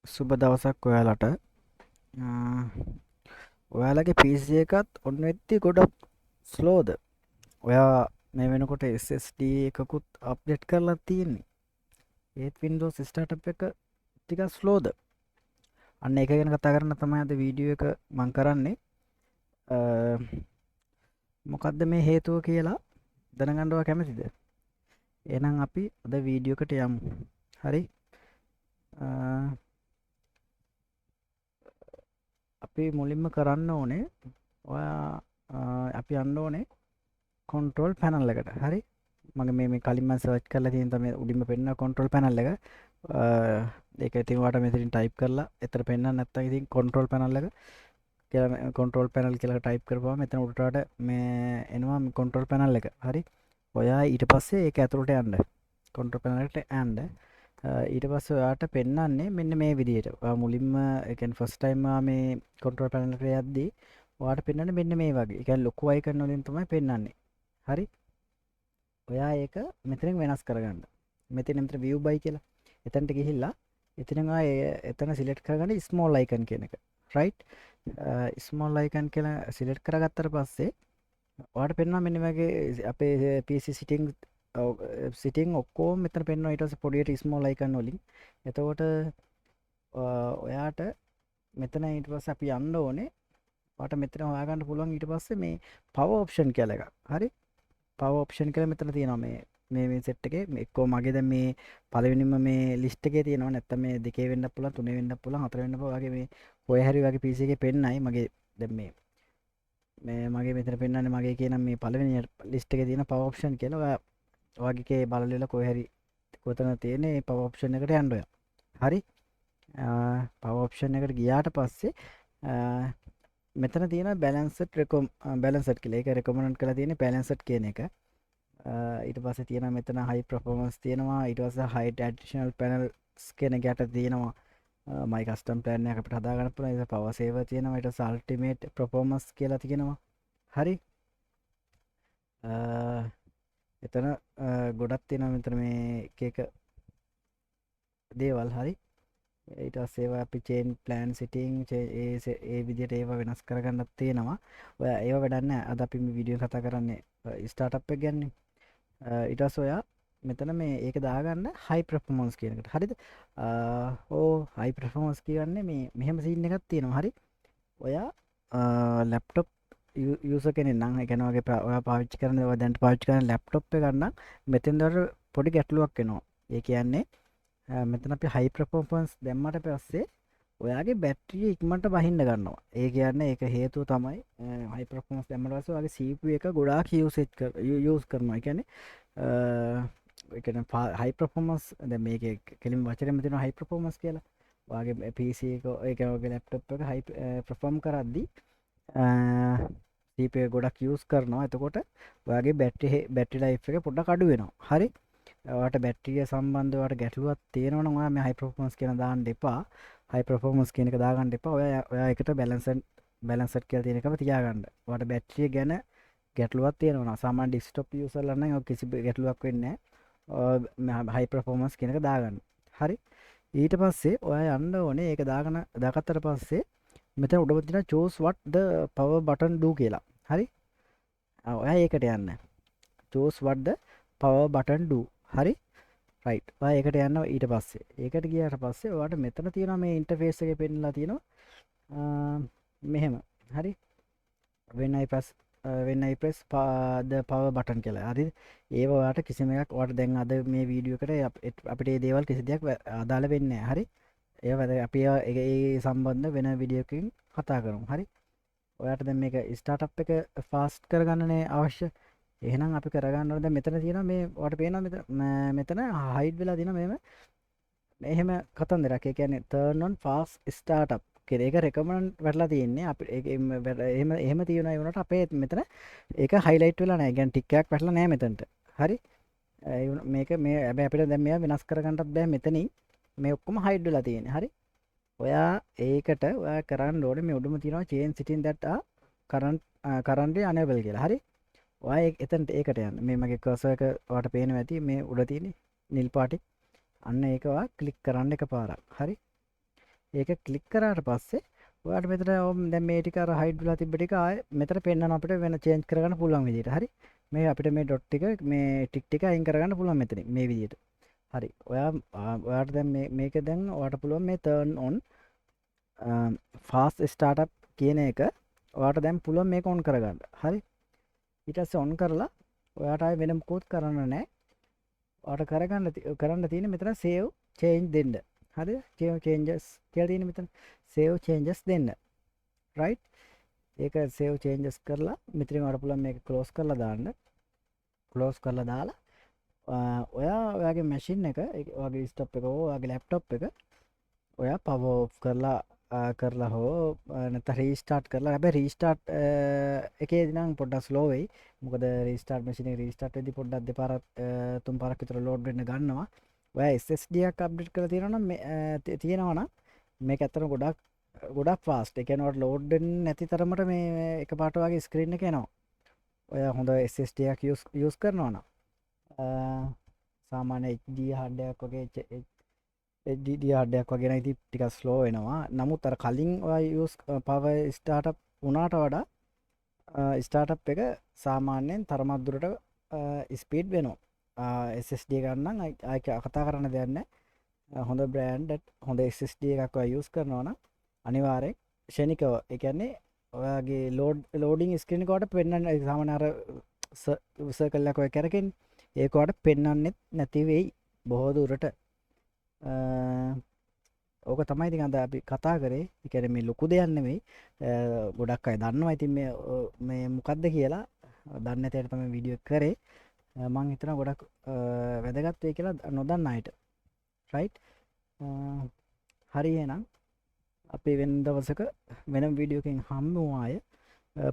සුබ දවසක් ඔයාලට. ඔයාලගේ PC එකත් ඔන්න වෙද්දි ගොඩක් ස්ලෝද? ඔයා මේ වෙනකොට SSD එකකුත් අප්ඩේට් කරලා තියෙන්නේ. ඒත් Windows startup එක ටිකක් ස්ලෝද? අන්න ඒක ගැන කතා කරන්න තමයි අද වීඩියෝ එක මම කරන්නේ. අ, මොකද්ද මේ හේතුව කියලා දැනගන්න ඔයා කැමතිද? එහෙනම් අපි අද වීඩියෝ එකට යමු. හරි. අ, අපි මුලින්ම කරන්න ඕනේ ඔයා අපි යන්න ඕනේ control panel එකට. හරි. මගේ මේ කලින් මම සර්ච් කරලා තියෙන තමයි උඩින්ම පෙන්න control panel එක. ඒක ඉතින් ඔයාලට මෙතනින් ටයිප් කරලා එතන පෙන්නන්න නැත්නම් ඉතින් control panel එක කියලා control panel කියලා ටයිප් කරපුවම මෙතන උඩට මේ එනවා control panel එක. හරි. ඔයා ඊට පස්සේ ඒක ඇතුළට යන්න. control panel එකට යන්න. ඊට පස්සේ ඔයාට පෙන්නන්නේ මෙන්න මේ විදිහට. ඔයා මුලින්ම ඒ කියන්නේ first time මේ control panel එකට යද්දී ඔයාට පෙන්නන්නේ මෙන්න මේ වගේ. ඒ කියන්නේ ලොකු icon වලින් තමයි පෙන්නන්නේ. හරි. ඔයා ඒක මෙතනින් වෙනස් කරගන්න. මෙතන view by කියලා. එතනට ගිහිල්ලා එතනින් එතන සිලෙක්ට් කරගන්න small icon කියන එක. right. small icon කියලා සිලෙක්ට් කරගත්තට පස්සේ ඔයාට පෙන්වනවා මෙන්න වගේ අපේ PC සිටින් ඔක්කොම මෙතන පෙන්වනවා ඊට පස්සේ පොඩියට small icon වලින්. එතකොට ඔයාට මෙතන ඊට පස්සේ අපි යන්න ඕනේ. ඔයාට මෙතන හොයාගන්න පුළුවන් ඊට පස්සේ මේ power option කියලා එකක්. හරි. power option කියලා මෙතන තියෙනවා මේ සෙට් එකේ එක්කෝ මගේ දැන් මේ පළවෙනිම මේ ලිස්ට් එකේ තියෙනවා නැත්නම් මේ දෙකේ වෙන්නත් පුළුවන් තුනේ වෙන්නත් පුළුවන් හතර වෙන්නත් පුළුවන් වගේ මේ කොහේ හරි වගේ PC එකේ පෙන්නයි මගේ දැන් මේ මගේ මෙතන පෙන්නන්නේ මගේ කියන මේ පළවෙනි ලිස්ට් එකේ තියෙන power option කියලා ඔයාගේ බලලෙල කොහේ හරි කොතන තියෙන්නේ power option එකට යන්න ඔයා. හරි. power option එකට ගියාට පස්සේ මෙතන තියෙන බැලන්සඩ් කියලා. ඒක රෙකමන්ඩ් කරලා තියෙන්නේ බැලන්සඩ් කියන එක. ඊට පස්සේ තියෙනවා මෙතන high performance තියෙනවා. ඊට පස්සේ high additional panels කියන එක යට තියෙනවා my custom plan එක අපිට හදා ගන්න පුළුවන්. ඒක power saver තියෙනවා. ඊට පස්සේ ultimate performance කියලා තියෙනවා. හරි. එතන ගොඩක් තියෙනවා මෙතන මේ එක දේවල්. හරි. ඊට පස්සේ ඒවා අපි chain plan setting ඒ විදිහට ඒවා වෙනස් කරගන්නත් තියෙනවා. ඔයා ඒවා වැඩක් නැහැ. අද අපි මේ වීඩියෝ කතා කරන්නේ ස්ටාර්ට්අප් එක ගැන. ඊට පස්සේ ඔයා මෙතන මේ ඒක දාගන්න high performance කියන එකට. හරිද? high performance කියන්නේ මේ මෙහෙම සීන් එකක් තියෙනවා. හරි. ඔයා laptop user කෙනෙක් නම් ඒ කියන්නේ ඔයා පාවිච්චි කරන ඔයා දැන් පාවිච්චි කරන laptop එක ගන්න මෙතෙන් දර පොඩි ගැටලුවක් එනවා. ඒ කියන්නේ මෙතන අපි high performance දැම්මට පස්සේ ඔයාගේ බැටරිය ඉක්මනට බහින්න ගන්නවා. ඒ කියන්නේ ඒක හේතුව තමයි high performance දැම්මට පස්සේ ඔයාගේ CPU එක ගොඩාක් use කරනවා. ඒ කියන්නේ high performance දැන් මේකේ කෙලින්ම වචනේම තියෙනවා high performance කියලා. ඔයාගේ PC එක ඒ කියන්නේ ඔයාගේ laptop එක high perform කරද්දී CPU එක ගොඩක් use කරනවා. එතකොට ඔයාගේ බැටරි life එක පොඩ්ඩක් අඩු වෙනවා. හරි. ඔයාට බැටරිය සම්බන්ධව ඔයාට ගැටලුවක් තියෙනවා නම් ඔයා මේ high performance කියන දාන්න එපා. high performance කියන එක දාගන්න එපා. ඔයා එකට බැලන්ස්ඩ් කියලා තියෙන එකම තියාගන්න. ඔයාට බැටරිය ගැන ගැටලුවක් තියෙනවා නම් සාමාන්‍ය desktop userලා නම් ඔය කිසි ගැටලුවක් වෙන්නේ නැහැ. high performance කියන එක දාගන්න. හරි. ඊට පස්සේ ඔයා යන්න ඕනේ ඒක දාගත්තට පස්සේ මෙතන උඩම තියෙන choose what the power button do කියලා. හරි. ඔයා ඒකට යන්න. choose what the power button do. හරි. right. ඔයා ඒකට යනවා ඊට පස්සේ. ඒකට ගියාට පස්සේ ඔයාට මෙතන තියෙනවා මේ ඉන්ටර්ෆේස් එකේ පෙන්නලා තියෙනවා මෙහෙම. හරි. when I press the power button කියලා. හරිද? ඒව ඔයාට කිසිම එකක් ඔයාට දැන් අද මේ වීඩියෝ එකට අපිට මේ දේවල් කිසි දෙයක් අදාළ වෙන්නේ නැහැ. හරි. ඒව අපි ඒ සම්බන්ධ වෙන වීඩියෝ එකකින් කතා කරමු. හරි. ඔයාට දැන් මේක ස්ටාර්ට්අප් එක ෆාස්ට් කරගන්නනේ අවශ්‍ය. එහෙනම් අපි කරගන්න ඕනේ දැන් මෙතන තියෙනවා මේ ඔයාලට පේනවා මෙතන හයිඩ් වෙලා තියෙනවා මෙහෙම කතන්දරයක්. ඒ කියන්නේ turn on fast startup කියලා. ඒක රෙකමන්ඩ් වෙලා තියෙන්නේ. අපි ඒක එහෙම තියෙනවා ඒ වුණාට අපේ මෙතන ඒක highlight වෙලා නැහැ. ඒ කියන්නේ ටික් එකක් වැටලා නැහැ මෙතනට. හරි. මේක මේ හැබැයි අපිට දැන් මේවා වෙනස් කරගන්නත් බෑ මෙතනින්. මේ ඔක්කොම hide වෙලා තියෙන්නේ. හරි. ඔයා ඒකට ඔයා කරන්න ඕනේ මේ උඩම තියෙනවා change setting that are currently unable කියලා. හරි. ඔයා එතනට ඒකට යන්න. මේ මගේ කර්සර් එක ඔයාලට පේනවා ඇති මේ උඩ තියෙන්නේ නිල් පාටි. අන්න ඒක ඔයා ක්ලික් කරන්න එකපාරක්. හරි. ඒක ක්ලික් කරාට පස්සේ ඔයාට මෙතන දැන් මේ ටික අර හයිඩ් වෙලා තිබ්බ ටික ආයේ මෙතන පෙන්වනවා අපිට වෙන චේන්ජ් කරගන්න පුළුවන් විදිහට. හරි. මේ අපිට මේ ඩොට් ටික මේ ටික් ටික අයින් කරගන්න පුළුවන් මෙතනින් මේ විදිහට. හරි. ඔයාට දැන් මේක දැන් ඔයාට පුළුවන් මේ turn on fast startup කියන එක ඔයාට දැන් පුළුවන් මේක on කරගන්න. හරි. ඊට පස්සේ on කරලා ඔයාට ආයෙ වෙන මොකුත් කරන්න නැහැ. ඔයාට කරන්න තියෙන්නේ මෙතන save change දෙන්න. හරිද? save changes කියලා තියෙන්නේ මෙතන. save changes දෙන්න. right? ඒක save changes කරලා මෙතනින් ඔයාට පුළුවන් මේක close කරලා දාන්න. close කරලා දාලා ඔයාගේ මැෂින් එක ඔයාගේ ස්ටොප් එක ඔයාගේ ලැප්ටොප් එක ඔයා power off කරලා හෝ නැත්නම් රීස්ටාර්ට් කරලා. හැබැයි රීස්ටාර්ට් එකේදී නම් පොඩ්ඩක් ස්ලෝ වෙයි. මොකද රීස්ටාර්ට් මැෂින් එක රීස්ටාර්ට් වෙද්දී පොඩ්ඩක් දෙපාරක් තුන් පාරක් විතර ලෝඩ් වෙන්න ගන්නවා. ඔයා SSD එකක් අප්ඩේට් කරලා තියෙනවා නම් මේක ඇත්තටම ගොඩක් ෆාස්ට්. ඒ කියන්නේ ඔයාලට ලෝඩ් වෙන්නේ නැති තරමට මේ එකපාරට වගේ ස්ක්‍රීන් එක එනවා. ඔයා හොඳ SSD එකක් යූස් කරනවා නම් සාමාන්‍ය HD hard එකක් වගේ HDD hard එකක් වගේ නම් ඉතින් ටිකක් ස්ලෝ වෙනවා. නමුත් අර කලින් ඔයා යූස් power startup වුණාට වඩා ස්ටාර්ට්අප් එක සාමාන්‍යයෙන් තරමක් දුරට ස්පීඩ් වෙනවා. SSD ගන්න ආයි කතා කරන්න දෙයක් නැහැ. හොඳ බ්‍රෑන්ඩ් හොඳ SSD එකක් ඔයා යූස් කරනවා නම් අනිවාර්යෙන් ක්ෂණිකව ඒ කියන්නේ ඔයාගේ ලෝඩින් ස්ක්‍රීන් එක වලට පෙන්වන්නේ සාමාන්‍ය අර සර්කල් එකක් ඔය කරකින් ඒක වලට පෙන්වන්නේ නැති වෙයි බොහෝ දුරට. ඕක තමයි ඉතින් අද අපි කතා කරේ. ඒ කියන්නේ මේ ලොකු දෙයක් නෙමෙයි. ගොඩක් අය දන්නවා ඉතින් මේ මොකද්ද කියලා. දන්නේ නැති අයට තමයි වීඩියෝ එක කරේ. මම හිතනවා ගොඩක් වැදගත් වෙයි කියලා නොදන්න අයට. රයිට්. හරි එහෙනම් අපි වෙන දවසක වෙනම වීඩියෝ එකකින් හම්බ වුණා අය.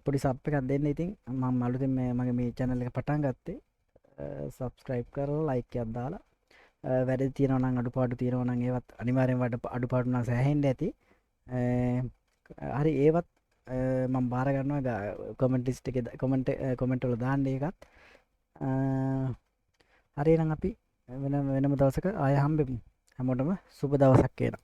පොඩි සබ් එකක් දෙන්න. ඉතින් මම අලුතෙන් මගේ මේ channel එක පටන් ගත්තේ. subscribe කරලා like එකක් දාලා වැඩ තියෙනවා නම් අඩුපාඩු තියෙනවා නම් ඒවත් අනිවාර්යෙන් අඩුපාඩු නම් සෑහෙන්න ඇති. හරි ඒවත් මම බාර ගන්නවා කමෙන්ට් ලිස්ට් එකේ කමෙන්ට් වල දාන්න ඒකත්. හරි එහෙනම් අපි වෙනම දවසක ආය හම්බෙමු. හැමෝටම සුබ දවසක් වේවා.